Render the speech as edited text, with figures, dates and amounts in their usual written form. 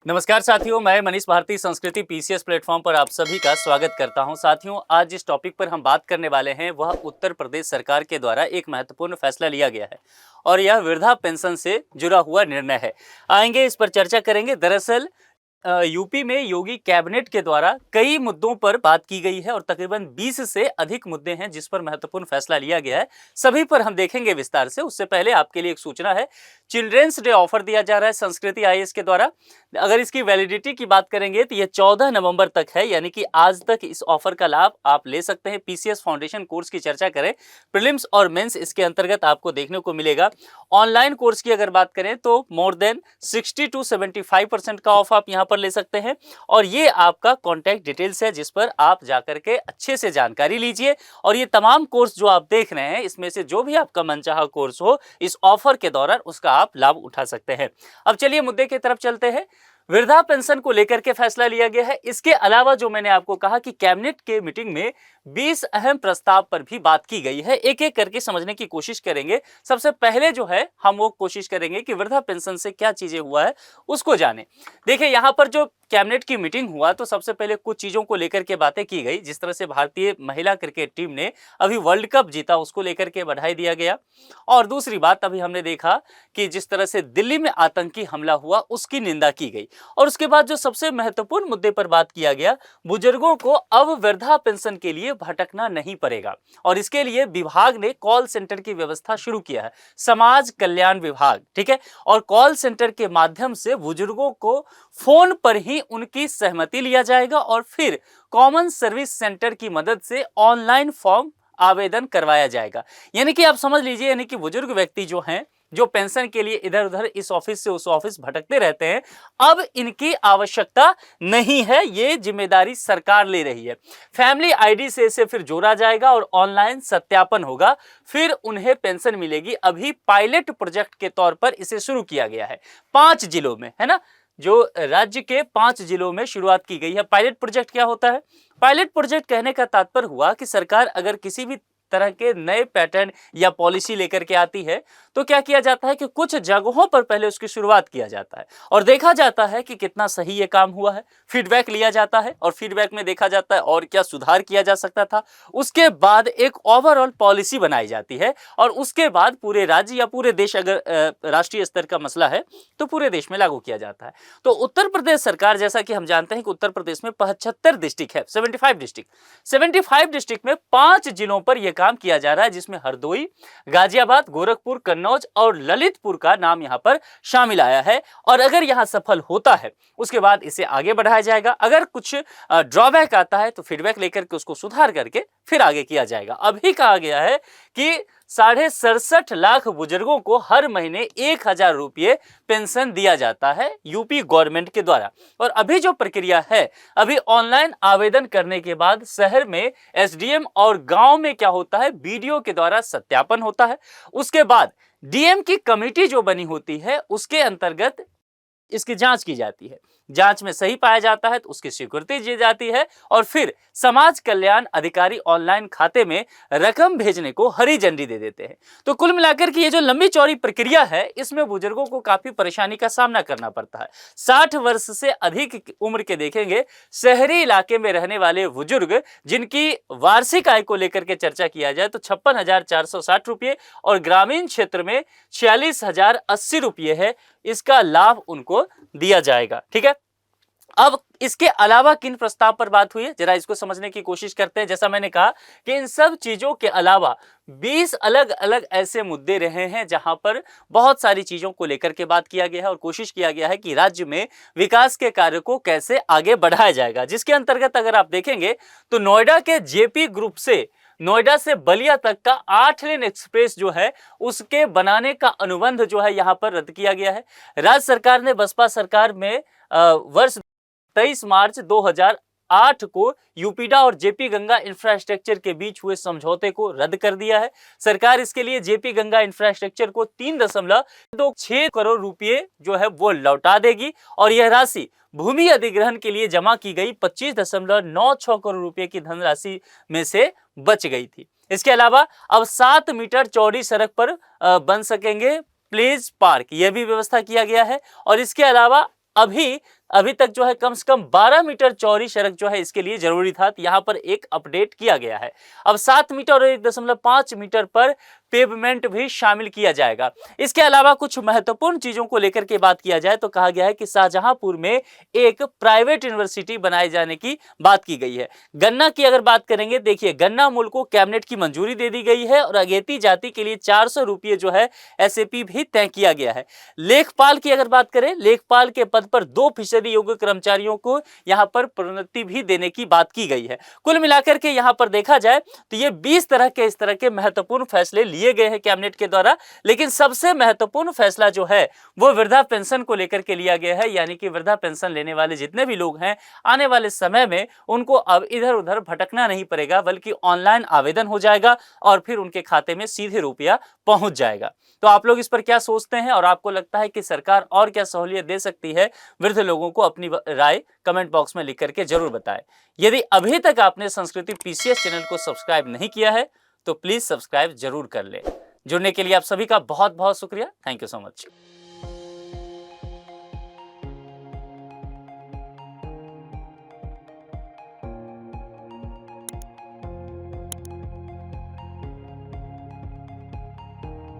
नमस्कार साथियों, मैं मनीष भारती संस्कृति पीसीएस प्लेटफॉर्म पर आप सभी का स्वागत करता हूं। साथियों, आज जिस टॉपिक पर हम बात करने वाले हैं वह उत्तर प्रदेश सरकार के द्वारा एक महत्वपूर्ण फैसला लिया गया है और यह वृद्धा पेंशन से जुड़ा हुआ निर्णय है। आएंगे इस पर चर्चा करेंगे। दरअसल यूपी में योगी कैबिनेट के द्वारा कई मुद्दों पर बात की गई है और तकरीबन 20 से अधिक मुद्दे हैं जिस पर महत्वपूर्ण फैसला लिया गया है। सभी पर हम देखेंगे विस्तार से। उससे पहले आपके लिए एक सूचना है, चिल्ड्रेंस डे ऑफर दिया जा रहा है संस्कृति आईएएस के द्वारा। अगर इसकी वैलिडिटी की बात करेंगे तो ये 14 नवंबर तक है, यानी कि आज तक इस ऑफर का लाभ आप ले सकते हैं। पीसीएस फाउंडेशन कोर्स की चर्चा करें, प्रीलिम्स और मेंस इसके अंतर्गत आपको देखने को मिलेगा। ऑनलाइन कोर्स की अगर बात करें तो मोर देन 60 to 75% का ऑफ आप यहाँ पर ले सकते हैं और ये आपका कॉन्टैक्ट डिटेल्स है जिस पर आप जाकर के अच्छे से जानकारी लीजिए। और ये तमाम कोर्स जो आप देख रहे हैं इसमें से जो भी आपका मनचाहा कोर्स हो इस ऑफर के दौरान उसका आप लाभ उठा सकते हैं। अब चलिए मुद्दे की तरफ चलते हैं। वृद्धा पेंशन को लेकर के फैसला लिया गया है। इसके अलावा जो मैंने आपको कहा कि कैबिनेट के मीटिंग में 20 अहम प्रस्ताव पर भी बात की गई है। एक एक करके समझने की कोशिश करेंगे। सबसे पहले जो है हम वो कोशिश करेंगे कि वृद्धा पेंशन से क्या चीजें हुआ है उसको जाने। देखिए, यहाँ पर जो कैबिनेट की मीटिंग हुआ तो सबसे पहले कुछ चीजों को लेकर के बातें की गई। जिस तरह से भारतीय महिला क्रिकेट टीम ने अभी वर्ल्ड कप जीता उसको लेकर के बधाई दिया गया। और दूसरी बात, अभी हमने देखा कि जिस तरह से दिल्ली में आतंकी हमला हुआ उसकी निंदा की गई। और उसके बाद जो सबसे महत्वपूर्ण मुद्दे पर बात किया गया, बुजुर्गों को अब वृद्धा पेंशन के लिए भटकना नहीं पड़ेगा और इसके लिए विभाग ने कॉल सेंटर की व्यवस्था शुरू किया है, समाज कल्याण विभाग। ठीक है, और कॉल सेंटर के माध्यम से बुजुर्गों को फोन पर ही उनकी सहमति लिया जाएगा और फिर कॉमन सर्विस सेंटर की मदद से ऑनलाइन फॉर्म आवेदन करवाया जाएगा। यानी कि आप समझ लीजिए, यानी कि बुजुर्ग व्यक्ति जो हैं, जो पेंशन के लिए इधर उधर इस ऑफिस से उस ऑफिस भटकते रहते हैं, अब इनकी आवश्यकता नहीं है। ये जिम्मेदारी सरकार ले रही है। फैमिली आईडी से इसे फिर जोड़ा जाएगा और ऑनलाइन सत्यापन होगा, फिर उन्हें पेंशन मिलेगी। अभी पायलट प्रोजेक्ट के तौर पर इसे शुरू किया गया है 5 जिलों में, है ना। जो राज्य के 5 जिलों में शुरुआत की गई है। पायलट प्रोजेक्ट क्या होता है? पायलट प्रोजेक्ट कहने का तात्पर्य हुआ कि सरकार अगर किसी भी तरह के नए पैटर्न या पॉलिसी लेकर के आती है तो क्या किया जाता है कि कुछ जगहों पर पहले उसकी शुरुआत किया जाता है और देखा जाता है कि कितना सही ये काम हुआ है। फीडबैक लिया जाता है और फीडबैक में देखा जाता है और क्या सुधार किया जा सकता था। उसके बाद एक ओवरऑल पॉलिसी बनाई जाती है और उसके बाद पूरे राज्य या पूरे देश, अगर राष्ट्रीय स्तर का मसला है तो पूरे देश में लागू किया जाता है। तो उत्तर प्रदेश सरकार, जैसा कि हम जानते हैं कि उत्तर प्रदेश में 75 डिस्ट्रिक्ट है, 75 डिस्ट्रिक्ट में 5 जिलों पर यह काम किया जा रहा है, जिसमें हरदोई, गाजियाबाद, गोरखपुर, कन्नौज और ललितपुर का नाम यहां पर शामिल आया है। और अगर यहां सफल होता है उसके बाद इसे आगे बढ़ाया जाएगा। अगर कुछ ड्रॉबैक आता है तो फीडबैक लेकर के उसको सुधार करके फिर आगे किया जाएगा। अभी कहा गया है कि 67.5 लाख बुजुर्गों को हर महीने 1000 रुपये पेंशन दिया जाता है यूपी गवर्नमेंट के द्वारा। और अभी जो प्रक्रिया है, अभी ऑनलाइन आवेदन करने के बाद शहर में एसडीएम और गांव में क्या होता है, बीडीओ के द्वारा सत्यापन होता है। उसके बाद डीएम की कमेटी जो बनी होती है उसके अंतर्गत इसकी जांच की जाती है। जांच में सही पाया जाता है तो उसकी स्वीकृति दी जाती है और फिर समाज कल्याण अधिकारी ऑनलाइन खाते में रकम भेजने को हरी झंडी दे देते हैं। तो कुल मिलाकर के ये जो लंबी चौड़ी प्रक्रिया है इसमें बुजुर्गों को काफी परेशानी का सामना करना पड़ता है। 60 वर्ष से अधिक उम्र के देखेंगे शहरी इलाके में रहने वाले बुजुर्ग, जिनकी वार्षिक आय को लेकर के चर्चा किया जाए तो 56,460 रुपये और ग्रामीण क्षेत्र में 46,080 रुपये है, इसका लाभ उनको दिया जाएगा। ठीक है, अब इसके अलावा किन प्रस्ताव पर बात हुई है जरा इसको समझने की कोशिश करते हैं। जैसा मैंने कहा कि इन सब चीजों के अलावा 20 अलग अलग ऐसे मुद्दे रहे हैं जहां पर बहुत सारी चीजों को लेकर के बात किया गया है और कोशिश किया गया है कि राज्य में विकास के कार्य को कैसे आगे बढ़ाया जाएगा। जिसके अंतर्गत अगर आप देखेंगे तो नोएडा के जेपी ग्रुप से नोएडा से बलिया तक का 8 लेन एक्सप्रेस जो है उसके बनाने का अनुबंध जो है यहां पर रद्द किया गया है। राज्य सरकार ने बसपा सरकार में वर्ष 23 मार्च 2008 को यूपीडा और जेपी गंगा इंफ्रास्ट्रक्चर के बीच हुए समझौते को रद्द कर दिया है। सरकार इसके लिए जेपी गंगा इंफ्रास्ट्रक्चर को 3.26 करोड़ रुपए जो है वो लौटा देगी और यह राशि भूमि अधिग्रहण के लिए जमा की गई 25.96 करोड़ रुपए की धनराशि में से बच गई थी। इसके अलावा अब 7 मीटर चौड़ी सड़क पर बन सकेंगे प्लेज पार्क, यह भी व्यवस्था किया गया है। और इसके अलावा अभी अभी तक जो है कम से कम 12 मीटर चौड़ी सड़क जो है इसके लिए जरूरी था। यहाँ पर एक अपडेट किया गया है। अब 7 मीटर और 1.5 मीटर पर पेवमेंट भी शामिल किया जाएगा। इसके अलावा कुछ महत्वपूर्ण चीजों को लेकर के बात किया जाए तो कहा गया है कि शाहजहांपुर में एक प्राइवेट यूनिवर्सिटी बनाए जाने की बात की गई है। गन्ना की अगर बात करेंगे, देखिए गन्ना मूल को कैबिनेट की मंजूरी दे दी गई है और अगेती जाति के लिए 400 रुपये जो है एसएपी भी तय किया गया है। लेखपाल की अगर बात करें, लेखपाल के पद पर 2% योग्य कर्मचारियों को यहां पर प्रोन्नति भी देने की बात की गई है। कुल मिलाकर के यहां पर देखा जाए तो ये 20 तरह के इस तरह के महत्वपूर्ण फैसले लिए गए हैं कैबिनेट के द्वारा। लेकिन सबसे महत्वपूर्ण फैसला जो है वो वृद्धा पेंशन को लेकर के लिया गया है। यानी कि वृद्धा पेंशन लेने वाले जितने भी लोग हैं, आने वाले समय में उनको अब इधर उधर भटकना नहीं पड़ेगा, बल्कि ऑनलाइन आवेदन हो जाएगा और फिर उनके खाते में सीधे रुपया पहुंच जाएगा। तो आप लोग इस पर क्या सोचते हैं और आपको लगता है कि सरकार और क्या सहूलियत दे सकती है वृद्ध लोगों को? अपनी राय कमेंट बॉक्स में लिख करके जरूर बताएं। यदि अभी तक आपने संस्कृति पीसीएस चैनल को सब्सक्राइब नहीं किया है तो प्लीज सब्सक्राइब जरूर कर ले। जुड़ने के लिए आप सभी का बहुत बहुत शुक्रिया। Thank you so much.